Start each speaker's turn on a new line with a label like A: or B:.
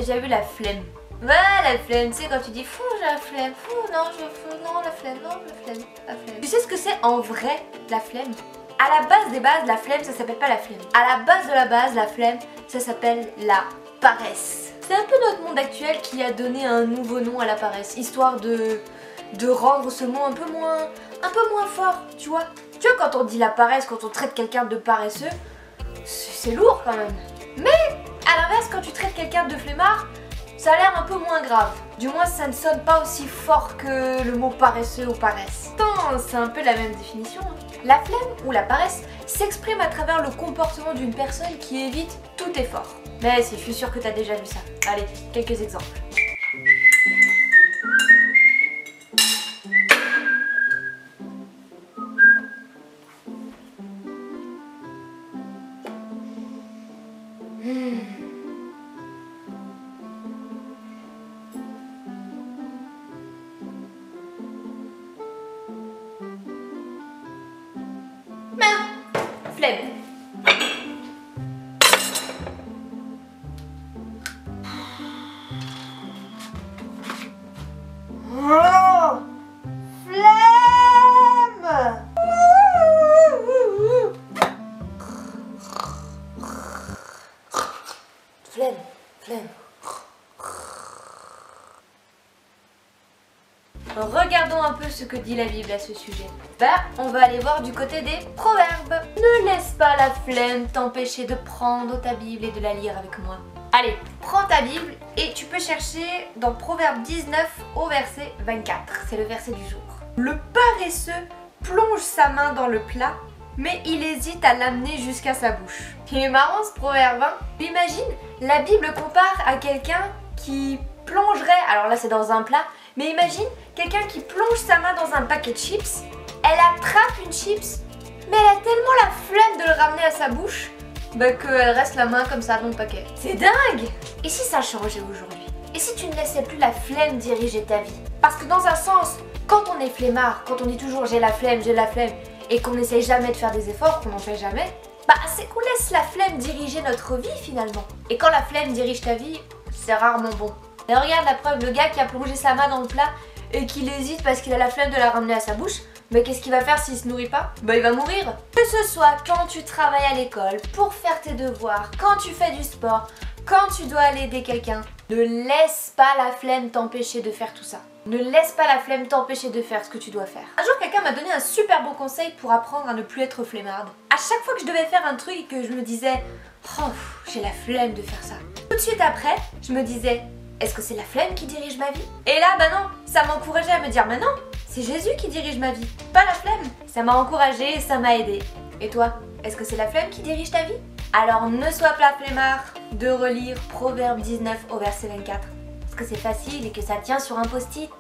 A: déjà vu la flemme? Ouais, la flemme, tu sais quand tu dis fou j'ai la flemme, fou non non la flemme, non la flemme, la flemme. Tu sais ce que c'est en vrai la flemme? À la base des bases, la flemme ça s'appelle pas la flemme. À la base de la base, la flemme ça s'appelle la paresse. C'est un peu notre monde actuel qui a donné un nouveau nom à la paresse, histoire de rendre ce mot un peu moins fort, tu vois. Tu vois quand on dit la paresse, quand on traite quelqu'un de paresseux, c'est lourd quand même. Mais à l'inverse, quand tu traites quelqu'un de flemmard, ça a l'air un peu moins grave. Du moins ça ne sonne pas aussi fort que le mot paresseux ou paresse. Pourtant c'est un peu la même définition. La flemme ou la paresse s'exprime à travers le comportement d'une personne qui évite tout effort. Mais si, je suis sûre que tu as déjà vu ça. Allez, quelques exemples. Flemme. Oh, flemme. Flemme. Regardons un peu ce que dit la Bible à ce sujet. On va aller voir du côté des proverbes. Ne laisse pas la flemme t'empêcher de prendre ta Bible et de la lire avec moi. Allez, prends ta Bible et tu peux chercher dans Proverbe 19 au verset 24. C'est le verset du jour. Le paresseux plonge sa main dans le plat, mais il hésite à l'amener jusqu'à sa bouche. Il est marrant ce proverbe, hein? Imagine, la Bible compare à quelqu'un qui plongerait, alors là c'est dans un plat, mais imagine quelqu'un qui plonge sa main dans un paquet de chips, elle attrape une chips, mais elle a tellement la flemme de le ramener à sa bouche qu'elle reste la main comme ça dans le paquet. C'est dingue! Et si ça changeait aujourd'hui? Et si tu ne laissais plus la flemme diriger ta vie? Parce que dans un sens, quand on est flemmard, quand on dit toujours j'ai la flemme, et qu'on n'essaye jamais de faire des efforts, qu'on n'en fait jamais, c'est qu'on laisse la flemme diriger notre vie finalement. Et quand la flemme dirige ta vie, c'est rarement bon. Et regarde la preuve, le gars qui a plongé sa main dans le plat et qu'il hésite parce qu'il a la flemme de la ramener à sa bouche, mais qu'est-ce qu'il va faire s'il se nourrit pas? Il va mourir. Que ce soit quand tu travailles à l'école, pour faire tes devoirs, quand tu fais du sport, quand tu dois aller aider quelqu'un, ne laisse pas la flemme t'empêcher de faire tout ça. Ne laisse pas la flemme t'empêcher de faire ce que tu dois faire. Un jour, quelqu'un m'a donné un super bon conseil pour apprendre à ne plus être flemmarde. À chaque fois que je devais faire un truc et que je me disais « Oh, j'ai la flemme de faire ça », tout de suite après, je me disais « Est-ce que c'est la flemme qui dirige ma vie ?» Et là, non, ça m'encourageait à me dire « Mais non, c'est Jésus qui dirige ma vie, pas la flemme !» Ça m'a encouragée et ça m'a aidée. Et toi, est-ce que c'est la flemme qui dirige ta vie? Alors ne sois pas flemmard de relire Proverbe 19 au verset 24. Parce que c'est facile et que ça tient sur un post-it.